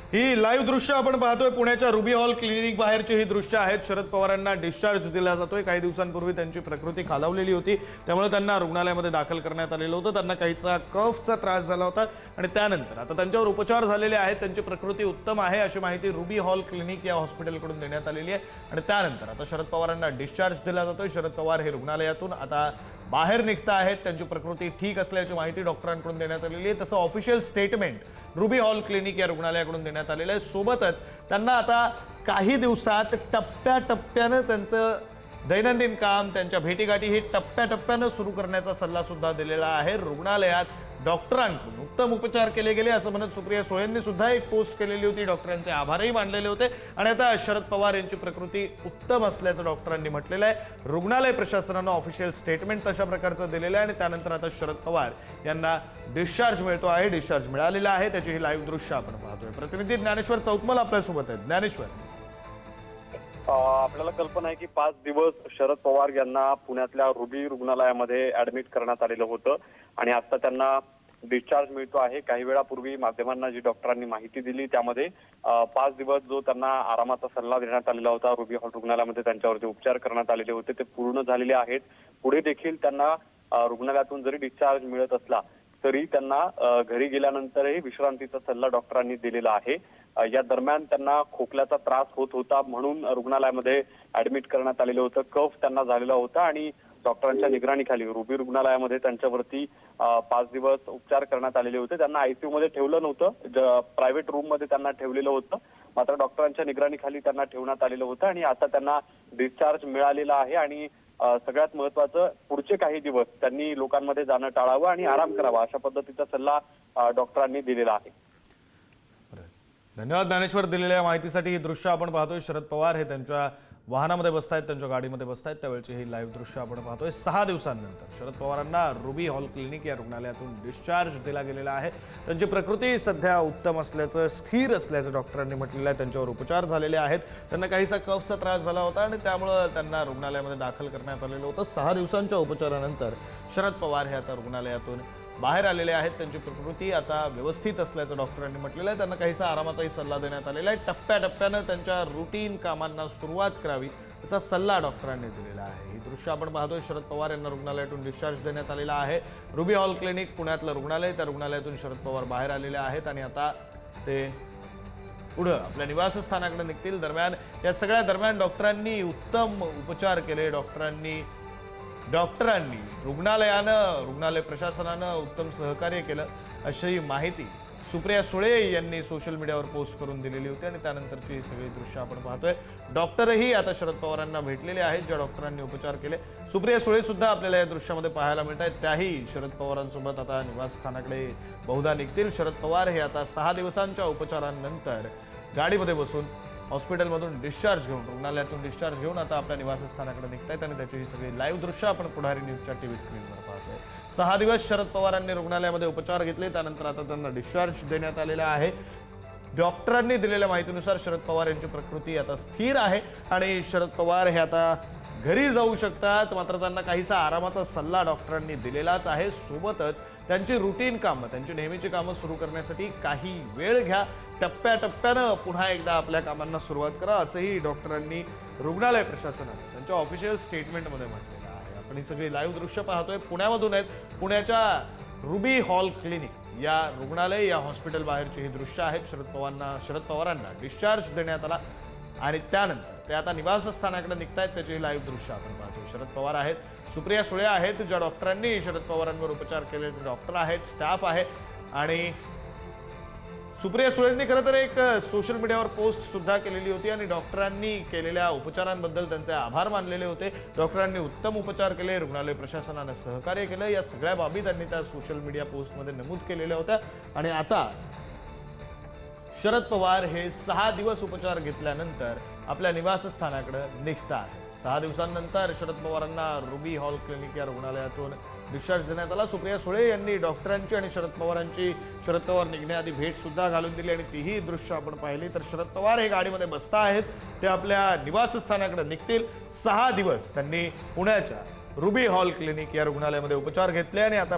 ही live दृश्य आपण पाहतोय पुण्याच्या रुबी हॉल क्लिनिक बाहेरची ही दृश्य आहेत। शरद पवारांना डिस्चार्ज दिला जातोय। काही दिवसांपूर्वी त्यांची प्रकृती खालावलेली होती, त्यामुळे त्यांना रुग्णालयामध्ये दाखल करण्यात आलेलं होतं। त्यांना काहीसा कफचा त्रास झाला होता आणि त्यानंतर आता त्यांच्यावर उपचार झालेले आहेत। त्यांची प्रकृती उत्तम आहे अशी माहिती रुबी हॉल क्लिनिक या हॉस्पिटलकडून देण्यात आलेली आहे आणि त्यानंतर आता शरद पवारांना डिस्चार्ज दिला जातोय। शरद पवार हे रुग्णालयातून आता बाहेर निघता आहेत। त्यांची प्रकृती ठीक असल्याची माहिती डॉक्टरांकडून देण्यात आलेली आहे। तसं official statement ruby hall clinic या रुग्णालयाकडून देण्यात आलेलं आहे। सोबतच त्यांना आता काही दिवसात टप्प्याटप्प्याने त्यांचं दैनंदिन काम, त्यांच्या भेटीगाठी हे टप्प्याटप्प्याने सुरू करण्याचा सल्ला सुद्धा दिलेला आहे। रुग्णालयात डॉक्टरांकडून उत्तम उपचार केले गेले असं म्हणत सुप्रिया सुळेंनी सुद्धा एक पोस्ट केलेली होती। डॉक्टरांचे आभारही मानलेले होते आणि आता शरद पवार यांची प्रकृती उत्तम असल्याचं डॉक्टरांनी म्हटलेलं आहे। रुग्णालय प्रशासनानं ऑफिशियल स्टेटमेंट तशा प्रकारचं दिलेलं आहे आणि त्यानंतर आता शरद पवार यांना डिस्चार्ज मिळतो आहे, डिस्चार्ज मिळालेला आहे। त्याची ही लाईव्ह दृश्य आपण पाहतोय। प्रतिनिधी ज्ञानेश्वर चौतमल आपल्यासोबत आहेत। ज्ञानेश्वर, आपल्याला कल्पना आहे की 5 दिवस शरद पवार यांना पुण्यातल्या रुबी रुग्णालयामध्ये ऍडमिट करण्यात आलेलं होतं आणि आता त्यांना डिस्चार्ज मिळतो आहे। काही वेळापूर्वी माध्यमांना जी डॉक्टरांनी माहिती दिली त्यामध्ये 5 दिवस जो त्यांना आरामाचा सल्ला देण्यात आलेला होता, रुबी हॉल रुग्णालयामध्ये त्यांच्यावरती उपचार करण्यात आलेले होते ते पूर्ण झालेले आहेत। पुढे देखील त्यांना रुग्णालयातून जरी डिस्चार्ज मिळत असला तरी त्यांना घरी गेल्यानंतरही विश्रांतीचा सल्ला डॉक्टरांनी दिलेला आहे। या दरम्यान त्यांना खोकल्याचा त्रास होत होता म्हणून रुग्णालयामध्ये ऍडमिट करण्यात आलेलं होतं। कफ त्यांना झालेला होता आणि डॉक्टरांच्या निगराणीखाली रुबी रुग्णालयामध्ये त्यांच्यावरती 5 दिवस उपचार करण्यात आलेले होते। त्यांना आयसीयू मध्ये ठेवलं नव्हतं, प्रायव्हेट रूम मध्ये त्यांना ठेवलेलं होतं, मात्र डॉक्टरांच्या निगराणीखाली त्यांना ठेवण्यात आलेलं होतं आणि आता त्यांना डिस्चार्ज मिळालेला आहे आणि सगळ्यात महत्त्वाचं पुढचे काही दिवस त्यांनी लोकांमध्ये जाणं टाळावं आणि आराम करावा अशा पद्धतीचा सल्ला डॉक्टरांनी दिलेला आहे। धन्यवाद ज्ञानेश्वर दिलेल्या माहितीसाठी। ही दृश्य आपण पाहतोय, शरद पवार हे त्यांच्या वाहनामध्ये बसतायत, त्यांच्या गाडीमध्ये बसतायत त्यावेळची ही लाईव्ह दृश्य आपण पाहतोय। 6 दिवसांनंतर शरद पवारांना रुबी हॉल क्लिनिक या रुग्णालयातून डिस्चार्ज दिला गेलेला आहे। त्यांची प्रकृती सध्या उत्तम असल्याचं, स्थिर असल्याचं डॉक्टरांनी म्हटलेलं आहे। त्यांच्यावर उपचार झालेले आहेत। त्यांना काहीसा कफचा त्रास झाला होता आणि त्यामुळे त्यांना रुग्णालयामध्ये दाखल करण्यात आलेलं होतं। 6 दिवसांच्या उपचारानंतर शरद पवार हे आता रुग्णालयातून बाहेर आलेले आहेत। त्यांची प्रकृती आता व्यवस्थित असल्याचं डॉक्टरांनी म्हटलेलं आहे। त्यांना काहीसा आरामाचाही सल्ला देण्यात आलेला आहे। टप्प्याटप्प्यानं त्यांच्या रुटीन कामांना सुरुवात करावी असा सल्ला डॉक्टरांनी दिलेला आहे। ही दृश्य आपण पाहतोय, शरद पवार यांना रुग्णालयातून डिस्चार्ज देण्यात आलेला आहे। रुबी हॉल क्लिनिक पुण्यातलं रुग्णालय, त्या रुग्णालयातून शरद पवार बाहेर आलेले आहेत आणि आता ते पुढे आपल्या निवासस्थानाकडे निघतील। दरम्यान या सगळ्या दरम्यान डॉक्टरांनी उत्तम उपचार केले। डॉक्टरांनी रुग्णालय प्रशासनानं उत्तम सहकार्य केलं अशी माहिती सुप्रिया सुळे यांनी सोशल मीडियावर पोस्ट करून दिलेली होती आणि त्यानंतरची ही सगळी दृश्य आपण पाहतोय। डॉक्टरही आता शरद पवारांना भेटलेले आहेत, ज्या डॉक्टरांनी उपचार केले। सुप्रिया सुळे सुद्धा आपल्याला या दृश्यामध्ये पाहायला मिळत आहेत। त्याही शरद पवारांसोबत आता निवासस्थानाकडे बहुधा निघतील। शरद पवार हे आता 6 दिवसांच्या उपचारांनंतर गाडीमध्ये बसून हॉस्पिटलमधून डिस्चार्ज घेऊन, रुग्णालयातून डिस्चार्ज घेऊन आता आपल्या निवासस्थानाकडे निघतायत आणि त्याची ही सगळी लाईव्ह दृश्य आपण पुढारी न्यूजच्या टीव्ही स्क्रीनवर पाहतोय। 6 दिवस शरद पवारांनी रुग्णालयामध्ये उपचार घेतले, त्यानंतर आता त्यांना डिस्चार्ज देण्यात आलेला आहे। डॉक्टरांनी दिलेल्या माहितीनुसार शरद पवार यांची प्रकृती आता स्थिर आहे आणि शरद पवार हे आता घरी जाऊ शकतात। मात्र त्यांना काहीसा आरामाचा सल्ला डॉक्टरांनी दिलेलाच आहे। सोबतच त्यांची रुटीन कामं, त्यांची नेहमीची कामं सुरू करण्यासाठी काही वेळ घ्या, टप्प्याटप्प्यानं पुन्हा एकदा आपल्या कामांना सुरुवात करा असंही डॉक्टरांनी रुग्णालय प्रशासनाने त्यांच्या ऑफिशियल स्टेटमेंटमध्ये म्हटलेलं आहे। आपण ही सगळी लाईव्ह दृश्य पाहतोय, पुण्यामधून आहेत। पुण्याच्या रुबी हॉल क्लिनिक या रुग्णालय या हॉस्पिटल बाहेरची ही दृश्य आहेत। शरद पवारांना डिस्चार्ज देण्यात आला आणि त्यानंतर ते आता निवासस्थानाकडे निघतायत, त्याची लाईव्ह दृश्य आपण पाहतोय। शरद पवार आहेत, सुप्रिया सुळे आहेत, ज्या डॉक्टरांनी शरद पवारांवर उपचार केले ते डॉक्टर आहेत, स्टाफ आहे आणि सुप्रिया सुळेंनी खरं तर एक सोशल मीडियावर पोस्ट सुद्धा केलेली होती आणि डॉक्टरांनी केलेल्या उपचारांबद्दल त्यांचे आभार मानलेले होते। डॉक्टरांनी उत्तम उपचार केले, रुग्णालय प्रशासनाने सहकार्य केलं, या सगळ्या बाबी त्यांनी त्या सोशल मीडिया पोस्टमध्ये नमूद केलेल्या होत्या आणि आता शरद पवार हे 6 दिवस उपचार घेतल्यानंतर आपल्या निवासस्थानाकडे निघतात। 6 दिवसांनंतर शरद पवारांना रुबी हॉल क्लिनिक या रुग्णालयातून डिस्चार्ज देण्यात आला। सुप्रिया सुळे यांनी डॉक्टरांची आणि शरद पवार निघण्याआधी भेट सुद्धा घालून दिली आणि तीही दृश्य आपण पाहिली। तर शरद पवार हे गाडीमध्ये बसता आहेत, ते आपल्या निवासस्थानाकडे निघतील। 6 दिवस त्यांनी पुण्याच्या रुबी हॉल क्लिनिक या रुग्णालयामध्ये उपचार घेतले आणि आता